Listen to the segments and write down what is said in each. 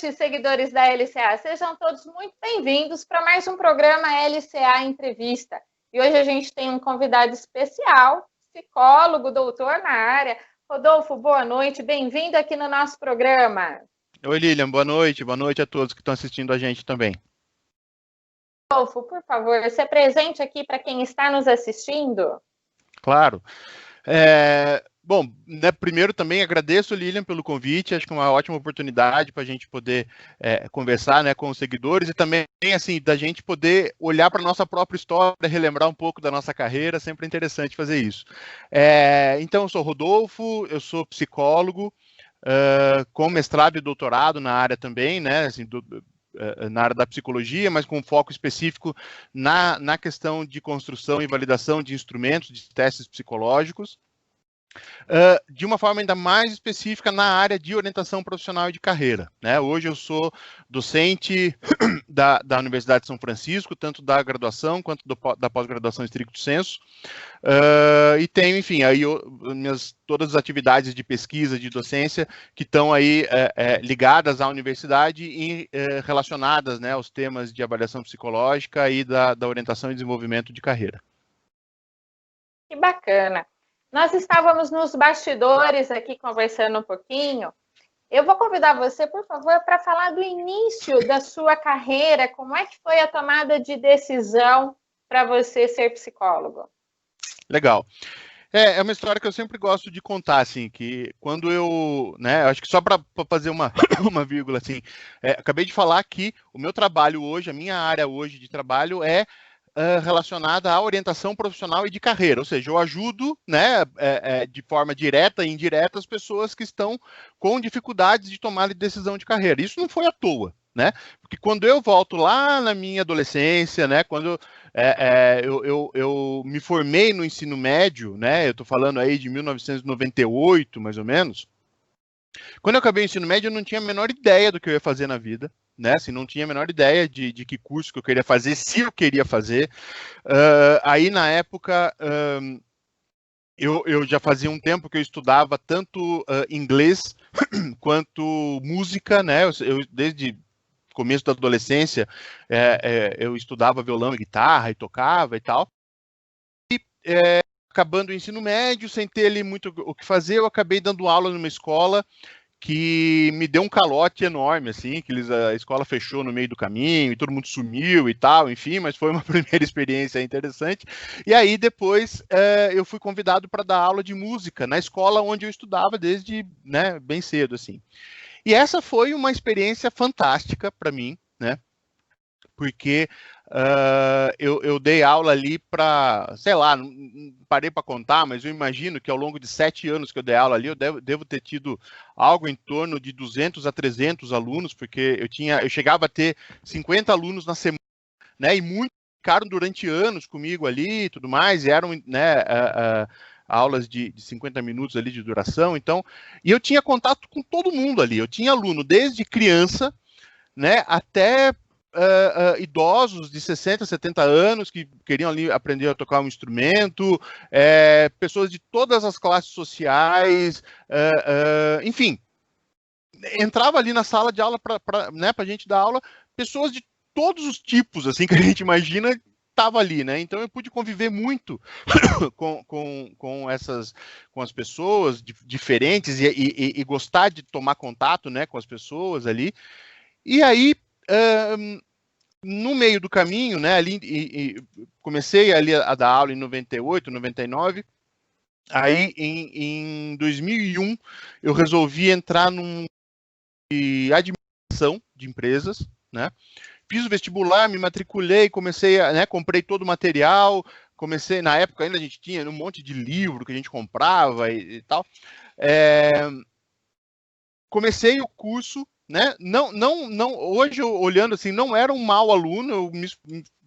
noite, seguidores da LCA. Sejam todos muito bem-vindos para mais um programa LCA Entrevista. E hoje a gente tem um convidado especial, psicólogo, doutor na área. Rodolfo, boa noite, bem-vindo aqui no nosso programa. Oi, Lilian, boa noite a todos que estão assistindo a gente também. Rodolfo, por favor, se apresente aqui para quem está nos assistindo. Claro. Bom, né, primeiro também agradeço, Lilian, pelo convite, acho que é uma ótima oportunidade para a gente poder conversar, né, com os seguidores e também, assim, da gente poder olhar para a nossa própria história, relembrar um pouco da nossa carreira, sempre é interessante fazer isso. Então, eu sou Rodolfo, eu sou psicólogo, com mestrado e doutorado na área também, né, assim, na área da psicologia, mas com foco específico na questão de construção e validação de instrumentos, de testes psicológicos, de uma forma ainda mais específica na área de orientação profissional e de carreira, né? Hoje eu sou docente da Universidade de São Francisco, tanto da graduação quanto da pós-graduação stricto sensu, e tenho, enfim, aí todas as atividades de pesquisa, de docência, que estão aí ligadas à universidade e relacionadas, né, aos temas de avaliação psicológica e da orientação e desenvolvimento de carreira. Que bacana! Nós estávamos nos bastidores aqui conversando um pouquinho. Eu vou convidar você, por favor, para falar do início da sua carreira, como é que foi a tomada de decisão para você ser psicólogo? Legal. É uma história que eu sempre gosto de contar, assim, que quando eu, né, acho que só para fazer uma vírgula, assim, acabei de falar que o meu trabalho hoje, a minha área hoje de trabalho é relacionada à orientação profissional e de carreira, ou seja, eu ajudo, né, de forma direta e indireta as pessoas que estão com dificuldades de tomar decisão de carreira. Isso não foi à toa, né? Porque quando eu volto lá na minha adolescência, né, quando eu me formei no ensino médio, né, eu estou falando aí de 1998, mais ou menos. Quando eu acabei o ensino médio, eu não tinha a menor ideia do que eu ia fazer na vida, né? Assim, não tinha a menor ideia de que curso que eu queria fazer, se eu queria fazer. Aí, na época, eu já fazia um tempo que eu estudava tanto inglês quanto música, né? Desde o começo da adolescência, eu estudava violão e guitarra e tocava e tal. E acabando o ensino médio, sem ter ali muito o que fazer, eu acabei dando aula numa escola que me deu um calote enorme, assim, que a escola fechou no meio do caminho e todo mundo sumiu e tal, enfim, mas foi uma primeira experiência interessante. E aí depois eu fui convidado para dar aula de música na escola onde eu estudava desde, né, bem cedo, assim. E essa foi uma experiência fantástica para mim, né? Porque eu dei aula ali para, sei lá, não parei para contar, mas eu imagino que ao longo de 7 anos que eu dei aula ali, eu devo ter tido algo em torno de 200 a 300 alunos, porque eu chegava a ter 50 alunos na semana, né, e muitos ficaram durante anos comigo ali e tudo mais, e eram, né, aulas de 50 minutos ali de duração, então, e eu tinha contato com todo mundo ali, eu tinha aluno desde criança, né, até idosos de 60, 70 anos que queriam ali aprender a tocar um instrumento, pessoas de todas as classes sociais, enfim, entrava ali na sala de aula para né, a gente dar aula, pessoas de todos os tipos, assim, que a gente imagina, estava ali, né? Então eu pude conviver muito com as pessoas diferentes e gostar de tomar contato, né, com as pessoas ali. E aí, no meio do caminho, né, ali, comecei ali a dar aula em 98, 99, aí em 2001 eu resolvi entrar num de administração de empresas, né, fiz o vestibular, me matriculei, comecei né, comprei todo o material, comecei, na época ainda a gente tinha um monte de livro que a gente comprava e tal, comecei o curso, né? Não, hoje, olhando assim, não era um mau aluno, eu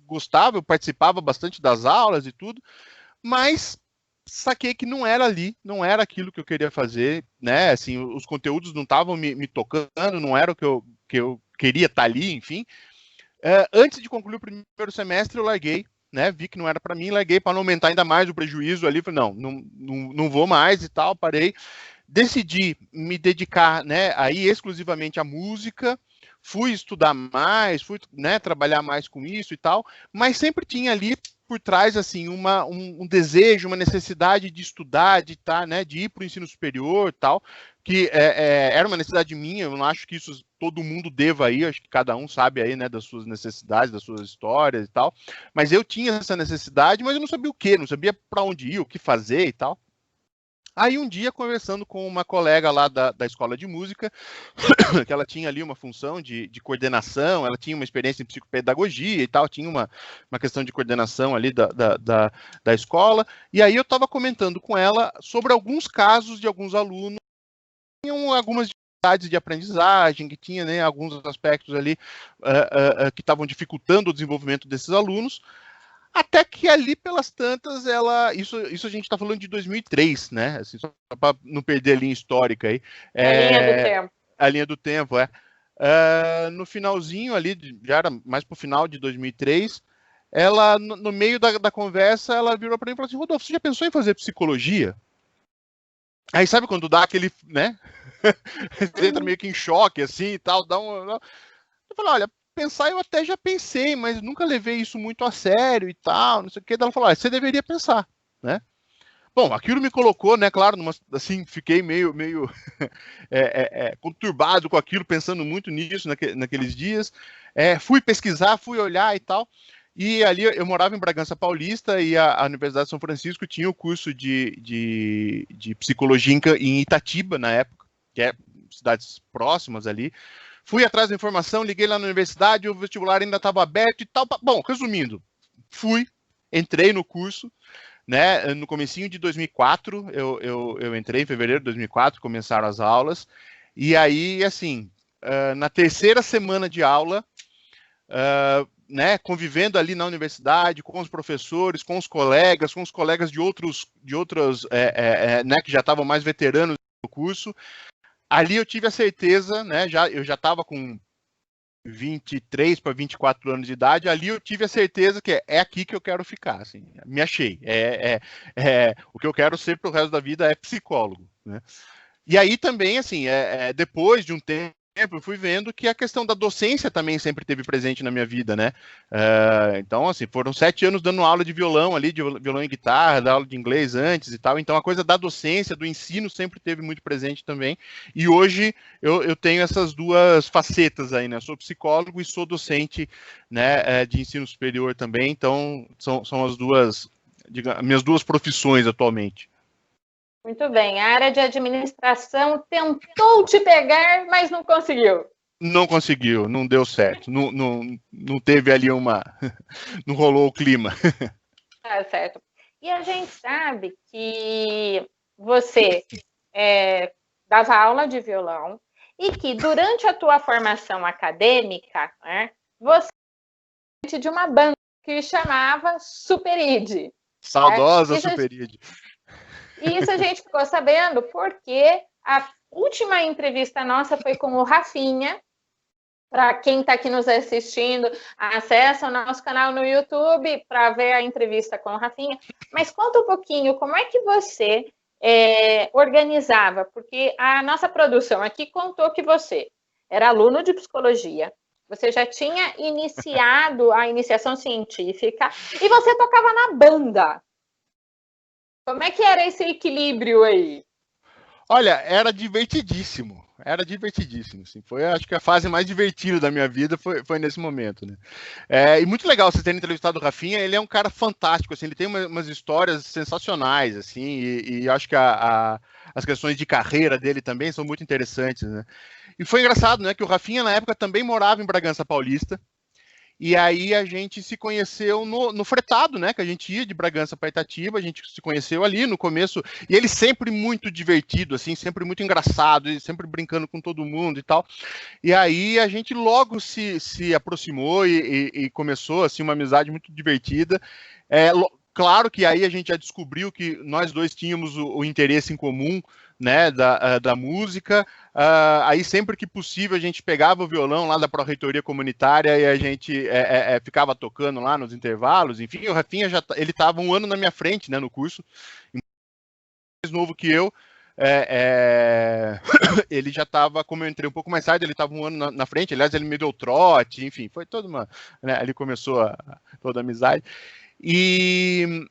gostava, eu participava bastante das aulas e tudo, mas saquei que não era ali, não era aquilo que eu queria fazer, né? Assim, os conteúdos não estavam me tocando, não era o que eu queria estar ali, enfim. Antes de concluir o primeiro semestre, eu larguei, né? Vi que não era para mim, larguei para não aumentar ainda mais o prejuízo ali, falei, não vou mais e tal, parei. Decidi me dedicar, né, aí exclusivamente à música, fui estudar mais, fui, né, trabalhar mais com isso e tal, mas sempre tinha ali por trás, assim, um desejo, uma necessidade de estudar, de estar, né, de ir para o ensino superior e tal, que era uma necessidade minha. Eu não acho que isso todo mundo deva ir, acho que cada um sabe aí, né, das suas necessidades, das suas histórias e tal, mas eu tinha essa necessidade, mas eu não sabia o quê, não sabia para onde ir, o que fazer e tal. Aí um dia, conversando com uma colega lá da escola de música, que ela tinha ali uma função de coordenação, ela tinha uma experiência em psicopedagogia e tal, tinha uma questão de coordenação ali da escola, e aí eu estava comentando com ela sobre alguns casos de alguns alunos que tinham algumas dificuldades de aprendizagem, que tinha, né, alguns aspectos ali que estavam dificultando o desenvolvimento desses alunos. Até que ali pelas tantas, isso a gente está falando de 2003, né? Assim, só para não perder a linha histórica aí. A linha do tempo. A linha do tempo, no finalzinho ali, já era mais para o final de 2003, ela, no meio da conversa, ela virou para mim e falou assim: Rodolfo, você já pensou em fazer psicologia? Aí sabe quando dá aquele, né? Você entra meio que em choque, assim, e tal, Eu falei, olha, pensar eu até já pensei, mas nunca levei isso muito a sério e tal, não sei o que. Daí ela falou, você deveria pensar, né? Bom, aquilo me colocou, né, claro, assim, fiquei meio conturbado com aquilo, pensando muito nisso naqueles dias. Fui pesquisar, fui olhar e tal. E ali eu morava em Bragança Paulista e a Universidade de São Francisco tinha o curso de psicologia em Itatiba, na época, que é cidades próximas ali. Fui atrás da informação, liguei lá na universidade, o vestibular ainda estava aberto e tal. Bom, resumindo, entrei no curso, né? No comecinho de 2004, eu entrei em fevereiro de 2004, começaram as aulas. E aí, assim, na terceira semana de aula, né, convivendo ali na universidade, com os professores, com os colegas de outros, né, que já estavam mais veteranos do curso. Ali eu tive a certeza, né, eu já estava com 23 para 24 anos de idade, ali eu tive a certeza que é aqui que eu quero ficar, assim, me achei. O que eu quero ser para o resto da vida é psicólogo, né? E aí também, assim, depois de um tempo, eu fui vendo que a questão da docência também sempre esteve presente na minha vida, né? Então, assim, foram 7 anos dando aula de violão ali, de violão e guitarra, da aula de inglês antes e tal. Então, a coisa da docência, do ensino, sempre esteve muito presente também. E hoje eu tenho essas duas facetas aí, né? Sou psicólogo e sou docente, né, de ensino superior também. Então, são as duas, minhas duas profissões atualmente. Muito bem. A área de administração tentou te pegar, mas não conseguiu. Não conseguiu, não deu certo. Não teve ali não rolou o clima. Tá certo. E a gente sabe que você dava aula de violão e que durante a tua formação acadêmica, né, você era de uma banda que chamava Superide. Saudosa Superide. E isso a gente ficou sabendo porque a última entrevista nossa foi com o Rafinha. Para quem está aqui nos assistindo, acessa o nosso canal no YouTube para ver a entrevista com o Rafinha. Mas conta um pouquinho, como é que você organizava? Porque a nossa produção aqui contou que você era aluno de psicologia, você já tinha iniciado a iniciação científica e você tocava na banda. Como é que era esse equilíbrio aí? Olha, era divertidíssimo. Era divertidíssimo. Assim. Foi, acho que a fase mais divertida da minha vida foi nesse momento. Né? E muito legal vocês terem entrevistado o Rafinha. Ele é um cara fantástico. Assim, ele tem umas histórias sensacionais. Assim, e acho que as questões de carreira dele também são muito interessantes. Né? E foi engraçado, né? Que o Rafinha, na época, também morava em Bragança Paulista. E aí a gente se conheceu no fretado, né? Que a gente ia de Bragança para Itatiba, a gente se conheceu ali no começo. E ele sempre muito divertido, assim, sempre muito engraçado, e sempre brincando com todo mundo e tal. E aí a gente logo se aproximou e começou, assim, uma amizade muito divertida. Claro que aí a gente já descobriu que nós dois tínhamos o interesse em comum, né, da música. Aí sempre que possível a gente pegava o violão lá da Pró-Reitoria Comunitária e a gente ficava tocando lá nos intervalos. Enfim, o Rafinha ele estava um ano na minha frente, né, no curso, mais novo que eu. ele já estava, como eu entrei um pouco mais tarde, ele estava um ano na frente, aliás, ele me deu trote, enfim, foi toda uma... Né, ele começou toda a amizade. E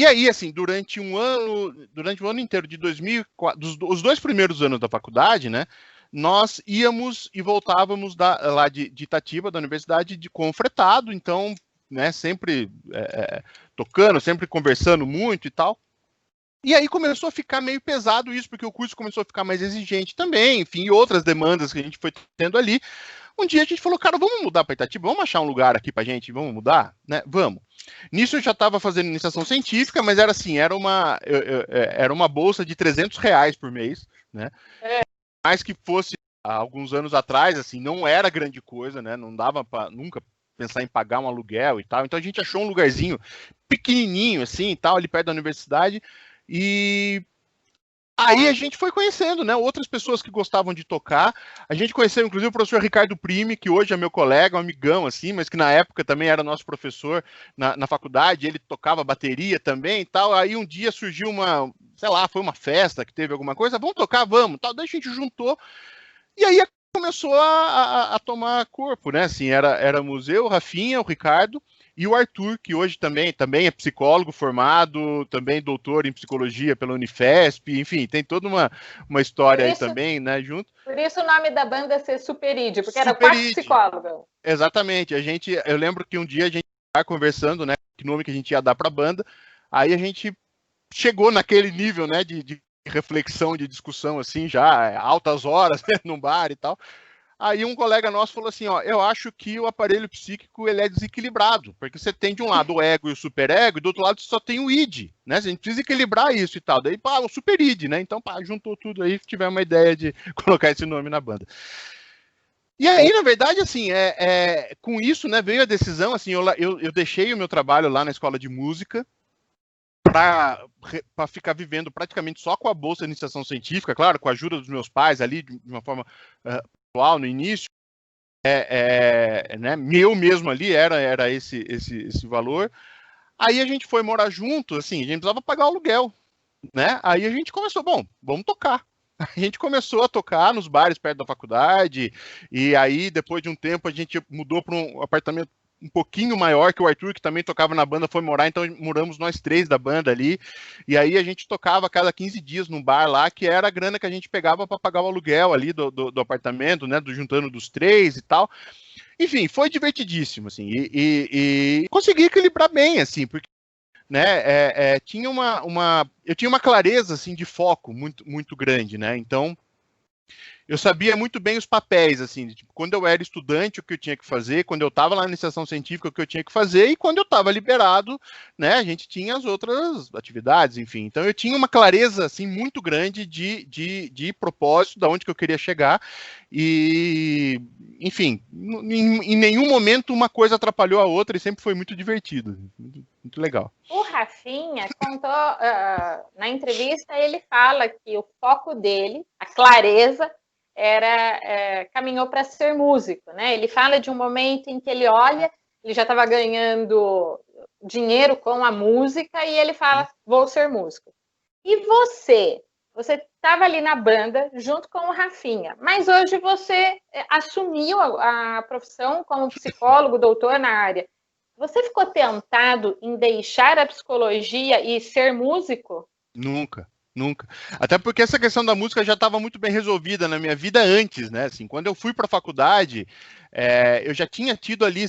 aí, assim, durante o ano inteiro de 2004, os 2 primeiros anos da faculdade, né, nós íamos e voltávamos lá de Itatiba, da universidade, com fretado, então, né, sempre tocando, sempre conversando muito e tal. E aí começou a ficar meio pesado isso, porque o curso começou a ficar mais exigente também, enfim, e outras demandas que a gente foi tendo ali. Um dia a gente falou, cara, vamos mudar para Itatiba, vamos achar um lugar aqui pra gente, vamos mudar, né? Vamos. Nisso eu já estava fazendo iniciação científica, mas era assim, era uma bolsa de R$300 por mês, né? Mais que fosse há alguns anos atrás, assim, não era grande coisa, né? Não dava para nunca pensar em pagar um aluguel e tal. Então a gente achou um lugarzinho pequenininho, assim, e tal, ali perto da universidade. E aí a gente foi conhecendo, né, outras pessoas que gostavam de tocar. A gente conheceu, inclusive, o professor Ricardo Prime, que hoje é meu colega, um amigão, assim, mas que na época também era nosso professor na faculdade. Ele tocava bateria também e tal. Aí um dia surgiu sei lá, foi uma festa que teve alguma coisa. Vamos tocar? Vamos. Tal. Daí a gente juntou. E aí começou a tomar corpo, né? Assim, éramos eu, o Rafinha, o Ricardo e o Arthur, que hoje também é psicólogo formado, também doutor em psicologia pela Unifesp, enfim, tem toda uma história aí também, né, junto. Por isso o nome da banda é ser Superide, porque era 4 psicólogos. Exatamente. Eu lembro que um dia a gente estava conversando, né, que nome que a gente ia dar para a banda, aí a gente chegou naquele nível, né, de reflexão, de discussão, assim, já altas horas, né, num bar e tal. Aí um colega nosso falou assim, ó, eu acho que o aparelho psíquico ele é desequilibrado, porque você tem de um lado o ego e o superego, e do outro lado você só tem o id, né? A gente precisa equilibrar isso e tal. Daí, pá, o super id, né? Então, pá, juntou tudo aí, tivemos uma ideia de colocar esse nome na banda. E aí, na verdade, assim, com isso, né, veio a decisão, assim, eu deixei o meu trabalho lá na escola de música para ficar vivendo praticamente só com a bolsa de iniciação científica, claro, com a ajuda dos meus pais ali, de uma forma no início, né, eu mesmo ali era esse valor. Aí a gente foi morar junto, assim, a gente precisava pagar o aluguel, né? Aí a gente começou, bom, vamos tocar. A gente começou a tocar nos bares perto da faculdade, e aí depois de um tempo a gente mudou para um apartamento um pouquinho maior, que o Arthur, que também tocava na banda, foi morar, então moramos nós 3 da banda ali, e aí a gente tocava a cada 15 dias num bar lá, que era a grana que a gente pegava para pagar o aluguel ali do apartamento, né, juntando dos 3 e tal. Enfim, foi divertidíssimo, assim, e consegui equilibrar bem, assim, porque, né, eu tinha uma clareza, assim, de foco muito, muito grande, né, então eu sabia muito bem os papéis, assim, tipo, quando eu era estudante, o que eu tinha que fazer, quando eu estava lá na iniciação científica, o que eu tinha que fazer, e quando eu estava liberado, né, a gente tinha as outras atividades, enfim. Então, eu tinha uma clareza, assim, muito grande de propósito, de onde que eu queria chegar, e, enfim, em nenhum momento uma coisa atrapalhou a outra, e sempre foi muito divertido, muito legal. O Rafinha contou, na entrevista, ele fala que o foco dele, a clareza, caminhou para ser músico, né? Ele fala de um momento em que ele olha, ele já estava ganhando dinheiro com a música e ele fala, vou ser músico. E você estava ali na banda junto com o Rafinha, mas hoje você assumiu a profissão como psicólogo, doutor na área. Você ficou tentado em deixar a psicologia e ser músico? Nunca. Nunca. Até porque essa questão da música já estava muito bem resolvida na minha vida antes, né? Assim, quando eu fui para a faculdade, eu já tinha tido ali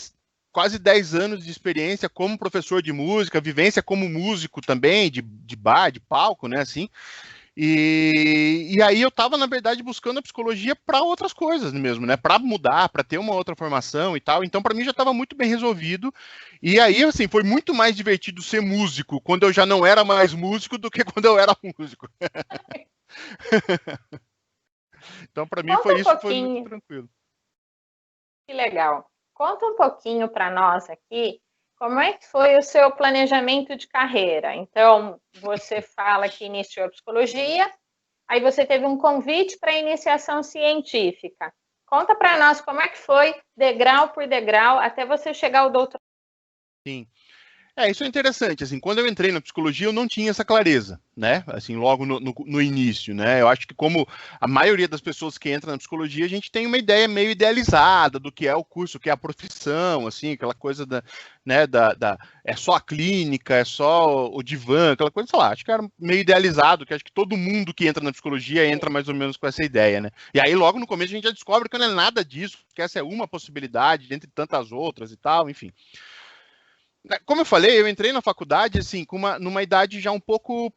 quase 10 anos de experiência como professor de música, vivência como músico também, de bar, de palco, né? Assim. E aí eu estava, na verdade, buscando a psicologia para outras coisas mesmo, né? Para mudar, para ter uma outra formação e tal. Então, para mim, já estava muito bem resolvido. E aí, assim, foi muito mais divertido ser músico quando eu já não era mais músico do que quando eu era músico. Então, para mim, foi muito tranquilo. Que legal. Conta um pouquinho para nós aqui como é que foi o seu planejamento de carreira. Então, você fala que iniciou a psicologia, aí você teve um convite para iniciação científica. Conta para nós como é que foi, degrau por degrau, até você chegar ao doutorado. Sim. Isso é interessante, assim, quando eu entrei na psicologia eu não tinha essa clareza, né, assim, logo no início, né, eu acho que como a maioria das pessoas que entram na psicologia, a gente tem uma ideia meio idealizada do que é o curso, o que é a profissão, assim, aquela coisa né, é só a clínica, é só o divã, aquela coisa, sei lá, acho que era meio idealizado, que acho que todo mundo que entra na psicologia entra mais ou menos com essa ideia, né, e aí logo no começo a gente já descobre que não é nada disso, que essa é uma possibilidade, dentre tantas outras e tal, enfim. Como eu falei, eu entrei na faculdade assim, numa idade já um pouco,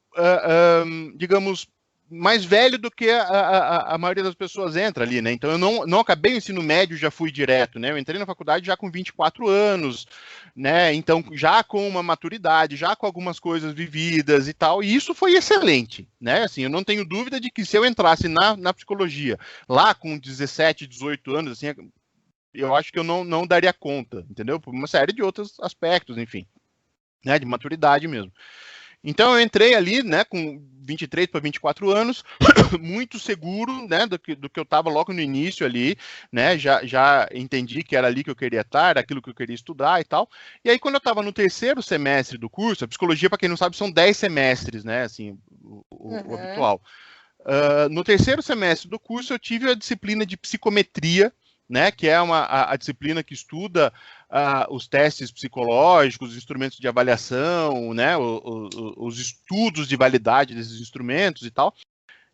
digamos, mais velho do que a maioria das pessoas entra ali, né? Então eu não acabei o ensino médio, já fui direto, né? Eu entrei na faculdade já com 24 anos, né? Então já com uma maturidade, já com algumas coisas vividas e tal, e isso foi excelente, né? Assim, eu não tenho dúvida de que se eu entrasse na psicologia lá com 17, 18 anos, assim, eu acho que eu não daria conta, entendeu? Por uma série de outros aspectos, enfim, né, de maturidade mesmo. Então eu entrei ali, né, com 23 para 24 anos, muito seguro, né, do que eu estava logo no início ali, né, já entendi que era ali que eu queria estar, era aquilo que eu queria estudar e tal. E aí quando eu estava no terceiro semestre do curso, a psicologia, para quem não sabe, são 10 semestres, né, assim, o habitual. No terceiro semestre do curso eu tive a disciplina de psicometria, né, que é a disciplina que estuda os testes psicológicos, os instrumentos de avaliação, né, os estudos de validade desses instrumentos e tal.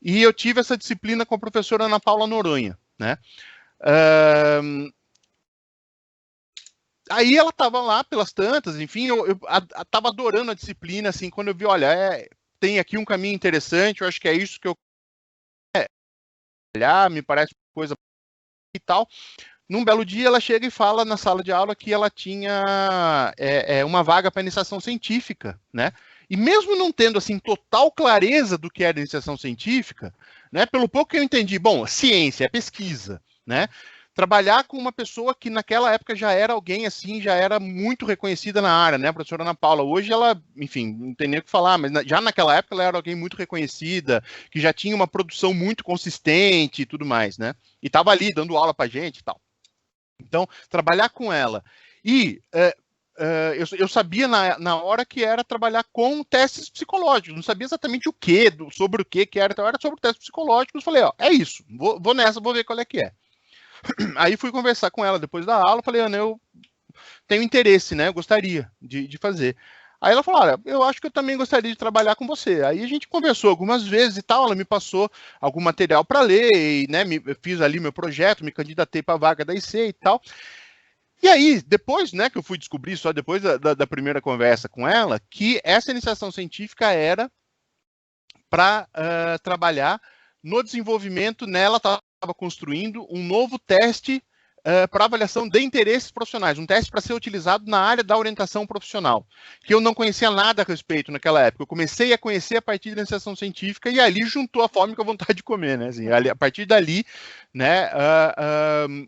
E eu tive essa disciplina com a professora Ana Paula Noronha, né. Aí ela estava lá pelas tantas, enfim, eu estava adorando a disciplina, assim, quando eu vi, olha, tem aqui um caminho interessante, eu acho que é isso que eu quero, me parece coisa e tal. Num belo dia, ela chega e fala na sala de aula que ela tinha uma vaga para iniciação científica, né? E mesmo não tendo assim total clareza do que era iniciação científica, né? Pelo pouco que eu entendi, bom, ciência é pesquisa, né? Trabalhar com uma pessoa que naquela época já era alguém assim, já era muito reconhecida na área, né? A professora Ana Paula. Hoje ela, enfim, não tem nem o que falar, mas já naquela época ela era alguém muito reconhecida, que já tinha uma produção muito consistente e tudo mais, né? E estava ali dando aula para gente e tal. Então, trabalhar com ela. E eu sabia na hora que era trabalhar com testes psicológicos, não sabia exatamente o que, sobre o que era, então era sobre testes psicológicos. Falei, ó, é isso, vou nessa, vou ver qual é que é. Aí fui conversar com ela depois da aula, falei, Ana, eu tenho interesse, né, eu gostaria de fazer. Aí ela falou, olha, eu acho que eu também gostaria de trabalhar com você. Aí a gente conversou algumas vezes e tal, ela me passou algum material para ler, e, né, fiz ali meu projeto, me candidatei para a vaga da IC e tal. E aí, depois, né, que eu fui descobrir, só depois da primeira conversa com ela, que essa iniciação científica era para trabalhar no desenvolvimento, nela estava construindo um novo teste para avaliação de interesses profissionais, um teste para ser utilizado na área da orientação profissional, que eu não conhecia nada a respeito naquela época. Eu comecei a conhecer a partir da iniciação científica e ali juntou a fome com a vontade de comer, né? Assim, a partir dali, né,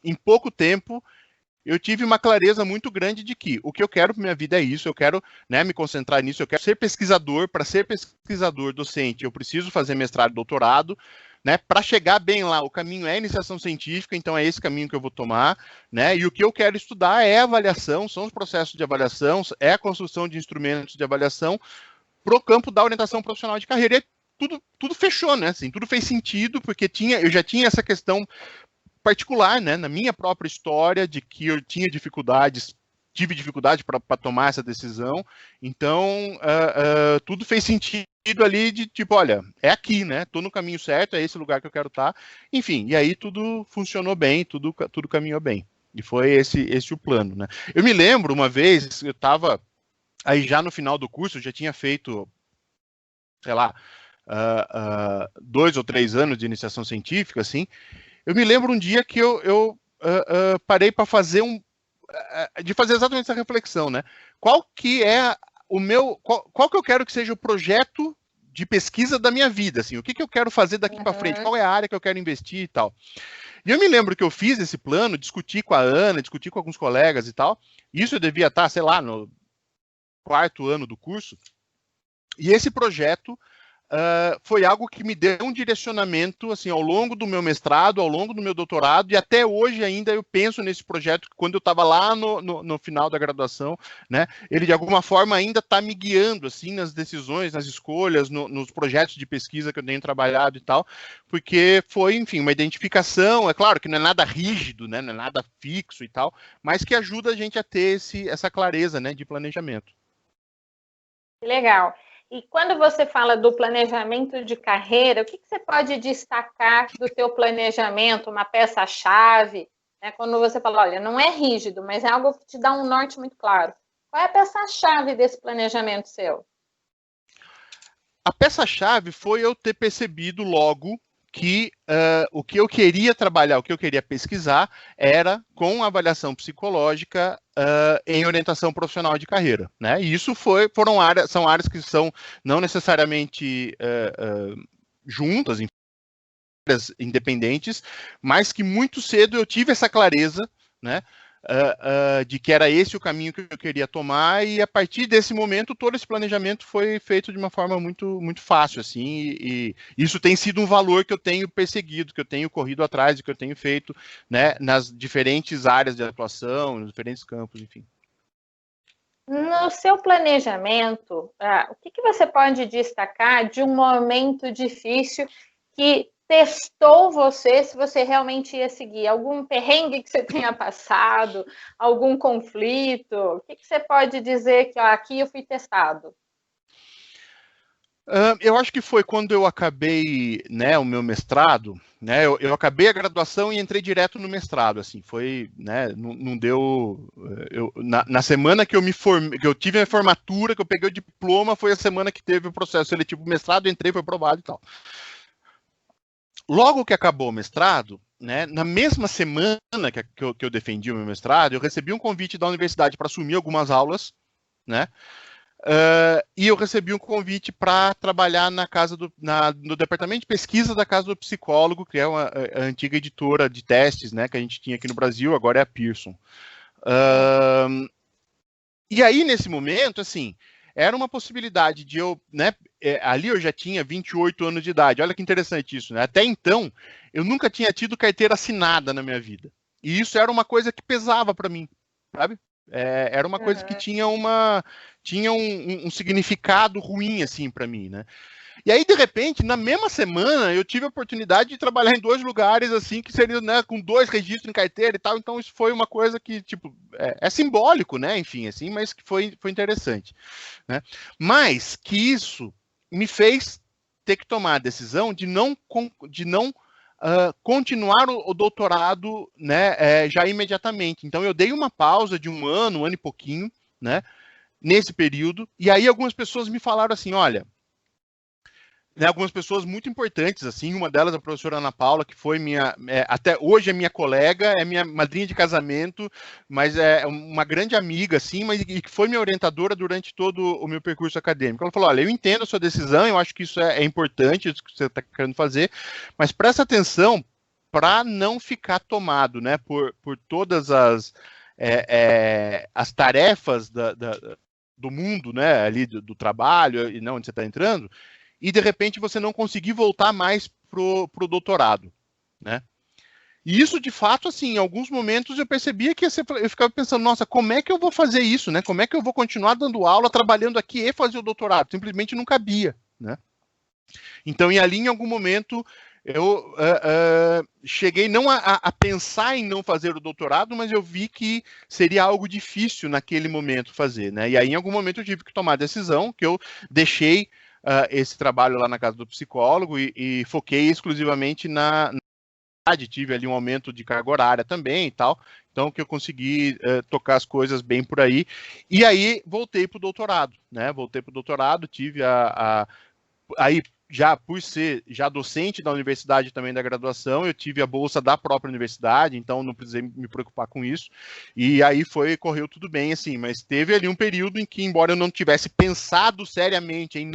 em pouco tempo, eu tive uma clareza muito grande de que o que eu quero para minha vida é isso, eu quero, né, me concentrar nisso, eu quero ser pesquisador. Para ser pesquisador docente, eu preciso fazer mestrado e doutorado, né? Para chegar bem lá, o caminho é iniciação científica, então é esse caminho que eu vou tomar, né? E o que eu quero estudar é avaliação, são os processos de avaliação, é a construção de instrumentos de avaliação para o campo da orientação profissional de carreira. E tudo fechou, né? Assim, tudo fez sentido, porque eu já tinha essa questão particular, né, na minha própria história, de que eu tinha tive dificuldade para tomar essa decisão. Então, tudo fez sentido ali de tipo, olha, é aqui, né? Tô no caminho certo, é esse lugar que eu quero estar. Enfim, e aí tudo funcionou bem, tudo caminhou bem. E foi esse o plano, né? Eu me lembro uma vez, eu estava aí já no final do curso, eu já tinha feito, sei lá, 2 ou 3 anos de iniciação científica, assim. Eu me lembro um dia que eu parei para fazer de fazer exatamente essa reflexão, né? Qual que é qual que eu quero que seja o projeto de pesquisa da minha vida, assim, o que eu quero fazer daqui para frente, qual é a área que eu quero investir e tal. E eu me lembro que eu fiz esse plano, discuti com a Ana, discuti com alguns colegas e tal. Isso eu devia estar, sei lá, no 4º ano do curso. E esse projeto foi algo que me deu um direcionamento assim, ao longo do meu mestrado, ao longo do meu doutorado, e até hoje ainda eu penso nesse projeto, quando eu estava lá no final da graduação, né, ele de alguma forma ainda está me guiando assim, nas decisões, nas escolhas, nos projetos de pesquisa que eu tenho trabalhado e tal, porque foi, enfim, uma identificação, é claro que não é nada rígido, né, não é nada fixo e tal, mas que ajuda a gente a ter essa clareza, né, de planejamento. Legal. E quando você fala do planejamento de carreira, o que você pode destacar do teu planejamento, uma peça-chave, né? Quando você fala, olha, não é rígido, mas é algo que te dá um norte muito claro. Qual é a peça-chave desse planejamento seu? A peça-chave foi eu ter percebido logo que o que eu queria trabalhar, o que eu queria pesquisar, era com avaliação psicológica em orientação profissional de carreira, né? E isso são áreas que são não necessariamente juntas, em áreas independentes, mas que muito cedo eu tive essa clareza, né? De que era esse o caminho que eu queria tomar, e a partir desse momento todo esse planejamento foi feito de uma forma muito, muito fácil, assim, e isso tem sido um valor que eu tenho perseguido, que eu tenho corrido atrás, que eu tenho feito, né, nas diferentes áreas de atuação, nos diferentes campos, enfim. No seu planejamento, o que você pode destacar de um momento difícil que testou você, se você realmente ia seguir? Algum perrengue que você tenha passado? Algum conflito? O que você pode dizer que aqui eu fui testado? Eu acho que foi quando eu acabei, né, o meu mestrado, né, eu acabei a graduação e entrei direto no mestrado, assim, foi, né, não deu, na semana que eu me formei, que eu tive a formatura, que eu peguei o diploma, foi a semana que teve o processo seletivo do mestrado, entrei, foi aprovado e tal. Logo que acabou o mestrado, né, na mesma semana que eu defendi o meu mestrado, eu recebi um convite da universidade para assumir algumas aulas, né, e eu recebi um convite para trabalhar no departamento de pesquisa da Casa do Psicólogo, que é a antiga editora de testes, né, que a gente tinha aqui no Brasil, agora é a Pearson. E aí, nesse momento, assim, era uma possibilidade de eu, né, ali eu já tinha 28 anos de idade, olha que interessante isso, né, até então, eu nunca tinha tido carteira assinada na minha vida, e isso era uma coisa que pesava para mim, sabe? Era uma coisa que tinha um significado ruim, assim, para mim, né? E aí, de repente, na mesma semana, eu tive a oportunidade de trabalhar em 2 lugares, assim, que seriam, né, com 2 registros em carteira e tal, então isso foi uma coisa que, tipo, é simbólico, né, enfim, assim, mas que foi interessante, né? Mas que isso me fez ter que tomar a decisão de não continuar o doutorado, né, já imediatamente. Então eu dei uma pausa de um ano e pouquinho, né, nesse período, e aí algumas pessoas me falaram assim, olha, né, algumas pessoas muito importantes, assim, uma delas a professora Ana Paula, que foi até hoje é minha colega, é minha madrinha de casamento, mas é uma grande amiga, assim, mas e que foi minha orientadora durante todo o meu percurso acadêmico. Ela falou, olha, eu entendo a sua decisão, eu acho que isso é importante, isso que você está querendo fazer, mas presta atenção para não ficar tomado, né, por todas as tarefas do mundo, né, ali do trabalho, e não onde você está entrando, e de repente você não conseguir voltar mais pro doutorado, né? E isso, de fato, assim, em alguns momentos eu percebia que eu ficava pensando, nossa, como é que eu vou fazer isso, né? Como é que eu vou continuar dando aula, trabalhando aqui e fazer o doutorado? Simplesmente não cabia, né? Então, e ali, em algum momento, eu cheguei não a pensar em não fazer o doutorado, mas eu vi que seria algo difícil naquele momento fazer, né? E aí, em algum momento, eu tive que tomar a decisão que eu deixei esse trabalho lá na Casa do Psicólogo e foquei exclusivamente na tive ali um aumento de carga horária também e tal, então que eu consegui tocar as coisas bem por aí, e aí voltei para o doutorado, né, tive aí já por ser já docente da universidade também da graduação, eu tive a bolsa da própria universidade, então não precisei me preocupar com isso, e aí correu tudo bem, assim, mas teve ali um período em que, embora eu não tivesse pensado seriamente em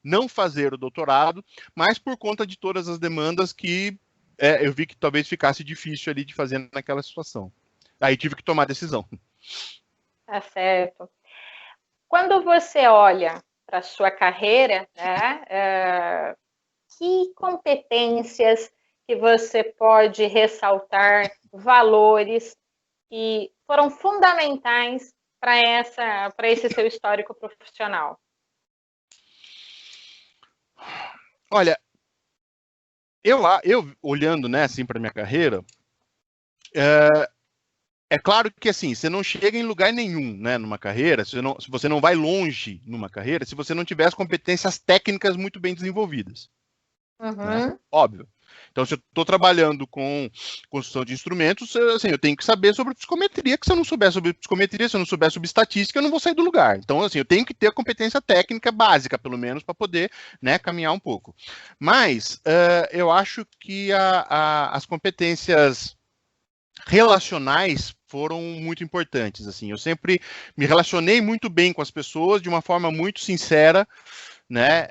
não fazer o doutorado, mas por conta de todas as demandas que eu vi que talvez ficasse difícil ali de fazer naquela situação. Aí tive que tomar a decisão. Tá certo. Quando você olha para a sua carreira, né? Que competências que você pode ressaltar, valores que foram fundamentais para esse seu histórico profissional? Olha, eu olhando, né, assim, para minha carreira, é claro que, assim, você não chega em lugar nenhum, né, numa carreira, se você não vai longe numa carreira, se você não tiver as competências técnicas muito bem desenvolvidas. Né? Óbvio. Então, se eu estou trabalhando com construção de instrumentos, assim, eu tenho que saber sobre psicometria, que se eu não souber sobre psicometria, se eu não souber sobre estatística, eu não vou sair do lugar. Então, assim, eu tenho que ter a competência técnica básica, pelo menos, para poder, né, caminhar um pouco. Mas eu acho que as competências relacionais foram muito importantes. Assim, eu sempre me relacionei muito bem com as pessoas, de uma forma muito sincera, né?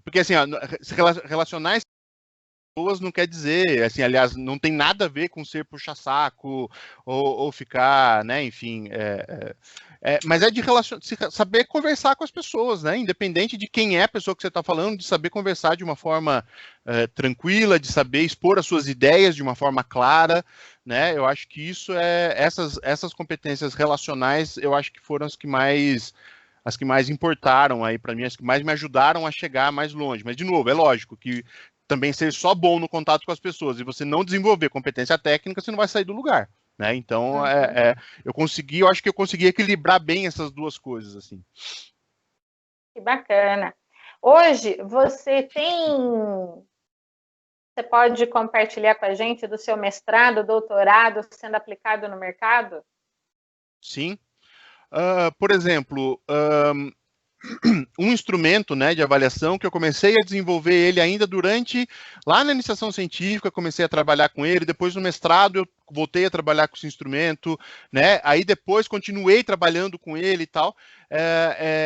Porque assim, se relacionar pessoas não quer dizer, assim, aliás, não tem nada a ver com ser puxa-saco ou ficar, né? Enfim, mas é de saber conversar com as pessoas, né? Independente de quem é a pessoa que você está falando, de saber conversar de uma forma tranquila, de saber expor as suas ideias de uma forma clara, né? Eu acho que isso essas competências relacionais, eu acho que foram as que mais importaram aí para mim, as que mais me ajudaram a chegar mais longe. Mas, de novo, é lógico que também ser só bom no contato com as pessoas e você não desenvolver competência técnica, você não vai sair do lugar. Né? Então, eu acho que eu consegui equilibrar bem essas duas coisas. Assim. Que bacana. Hoje, você pode compartilhar com a gente do seu mestrado, doutorado sendo aplicado no mercado? Sim. Por exemplo, um instrumento, né, de avaliação que eu comecei a desenvolver ele ainda lá na iniciação científica, comecei a trabalhar com ele, depois no mestrado eu voltei a trabalhar com esse instrumento, né, aí depois continuei trabalhando com ele e tal,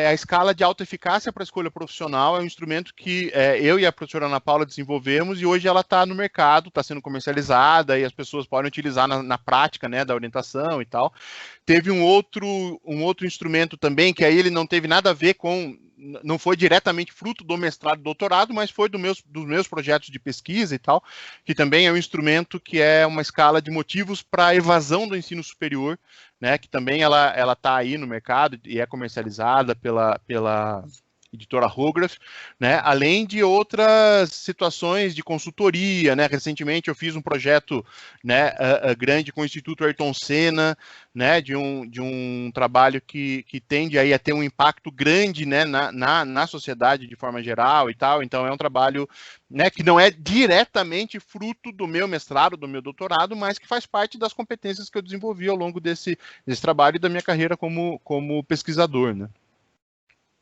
a escala de alta eficácia para escolha profissional, é um instrumento que eu e a professora Ana Paula desenvolvemos e hoje ela está no mercado, está sendo comercializada e as pessoas podem utilizar na prática, né, da orientação e tal. Teve um outro instrumento também, que aí ele não teve nada a ver não foi diretamente fruto do mestrado e doutorado, mas foi dos meus projetos de pesquisa e tal, que também é um instrumento que é uma escala de motivos para evasão do ensino superior, né, que também ela está aí no mercado e é comercializada pela editora Rograph, né? Além de outras situações de consultoria, né? Recentemente eu fiz um projeto, né, grande com o Instituto Ayrton Senna, né? De um trabalho que tende aí a ter um impacto grande, né? Na sociedade de forma geral e tal. Então é um trabalho, né? Que não é diretamente fruto do meu mestrado, do meu doutorado, mas que faz parte das competências que eu desenvolvi ao longo desse trabalho e da minha carreira como pesquisador, né?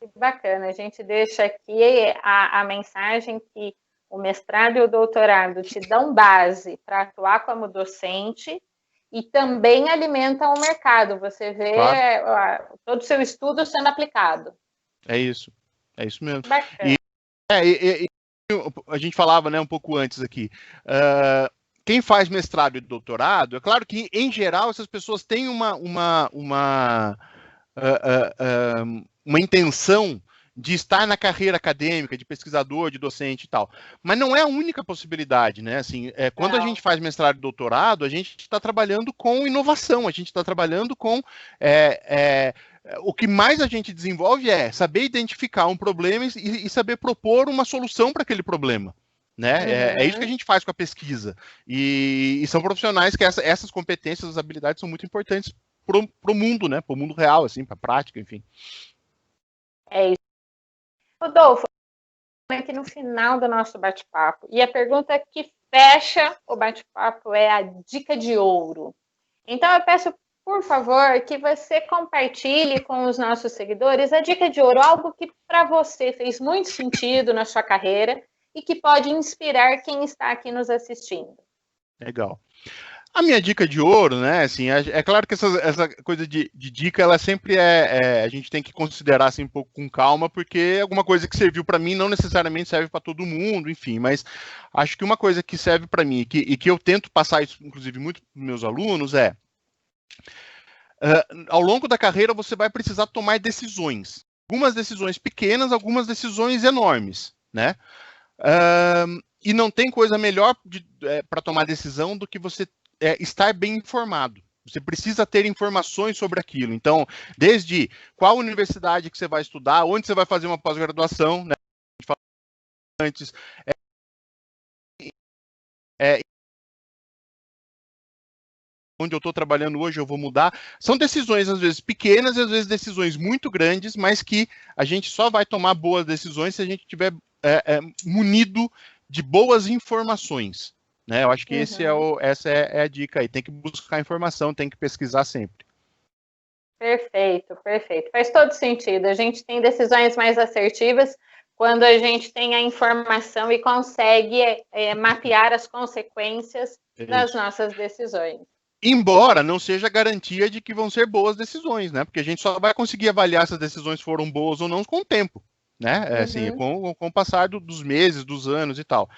Que bacana, a gente deixa aqui a mensagem que o mestrado e o doutorado te dão base para atuar como docente e também alimentam o mercado. Você vê todo o seu estudo sendo aplicado. É isso mesmo. Bacana. E a gente falava, né, um pouco antes aqui. Quem faz mestrado e doutorado, é claro que, em geral, essas pessoas têm uma intenção de estar na carreira acadêmica, de pesquisador, de docente e tal. Mas não é a única possibilidade, né? Assim, quando a gente faz mestrado e doutorado, a gente está trabalhando com inovação, a gente está trabalhando com... o que mais a gente desenvolve é saber identificar um problema e saber propor uma solução para aquele problema. Né? É isso que a gente faz com a pesquisa. E são profissionais que essas competências, essas habilidades são muito importantes para o mundo, né? Para o mundo real, assim, para a prática, enfim. É isso. Rodolfo, aqui no final do nosso bate-papo, e a pergunta que fecha o bate-papo é a dica de ouro. Então, eu peço, por favor, que você compartilhe com os nossos seguidores a dica de ouro, algo que para você fez muito sentido na sua carreira e que pode inspirar quem está aqui nos assistindo. Legal. A minha dica de ouro, né, assim, é claro que essa coisa de dica, ela sempre a gente tem que considerar assim um pouco com calma, porque alguma coisa que serviu para mim não necessariamente serve para todo mundo, enfim, mas acho que uma coisa que serve para mim e que eu tento passar isso, inclusive, muito para os meus alunos ao longo da carreira você vai precisar tomar decisões, algumas decisões pequenas, algumas decisões enormes, né? E não tem coisa melhor para tomar decisão do que você estar bem informado. Você precisa ter informações sobre aquilo. Então, desde qual universidade que você vai estudar, onde você vai fazer uma pós-graduação, né? Antes, onde eu estou trabalhando hoje, eu vou mudar. São decisões, às vezes, pequenas e às vezes decisões muito grandes, mas que a gente só vai tomar boas decisões se a gente tiver munido de boas informações. Né? Eu acho que essa é a dica aí. Tem que buscar informação, tem que pesquisar sempre. Perfeito, perfeito. Faz todo sentido. A gente tem decisões mais assertivas quando a gente tem a informação e consegue mapear as consequências das nossas decisões. Embora não seja garantia de que vão ser boas decisões, né? Porque a gente só vai conseguir avaliar se as decisões foram boas ou não com o tempo, né? Assim, com o passar dos meses, dos anos e tal.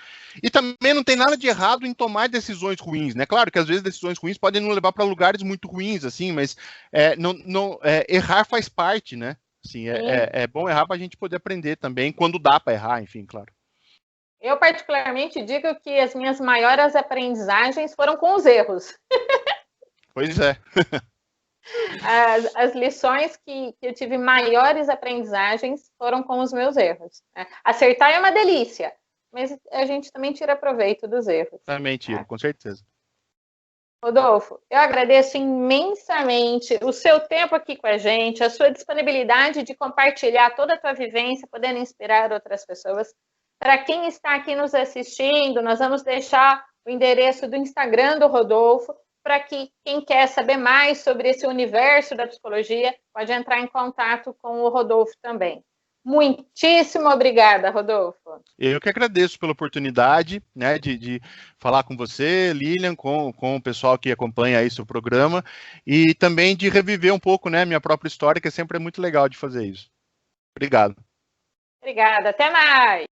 E também não tem nada de errado em tomar decisões ruins, né? Claro que às vezes decisões ruins podem nos levar para lugares muito ruins, assim, mas errar faz parte, né? Assim, é bom errar para a gente poder aprender também, quando dá para errar, enfim, claro. Eu, particularmente, digo que as minhas maiores aprendizagens foram com os erros. Pois é. As lições que eu tive maiores aprendizagens foram com os meus erros. Né? Acertar é uma delícia, mas a gente também tira proveito dos erros. Também tira, com certeza. Rodolfo, eu agradeço imensamente o seu tempo aqui com a gente, a sua disponibilidade de compartilhar toda a tua vivência, podendo inspirar outras pessoas. Para quem está aqui nos assistindo, nós vamos deixar o endereço do Instagram do Rodolfo, para que quem quer saber mais sobre esse universo da psicologia pode entrar em contato com o Rodolfo também. Muitíssimo obrigada, Rodolfo. Eu que agradeço pela oportunidade, né, de falar com você, Lilian, com o pessoal que acompanha aí seu programa, e também de reviver um pouco, né, minha própria história, que sempre é muito legal de fazer isso. Obrigado. Obrigada, até mais.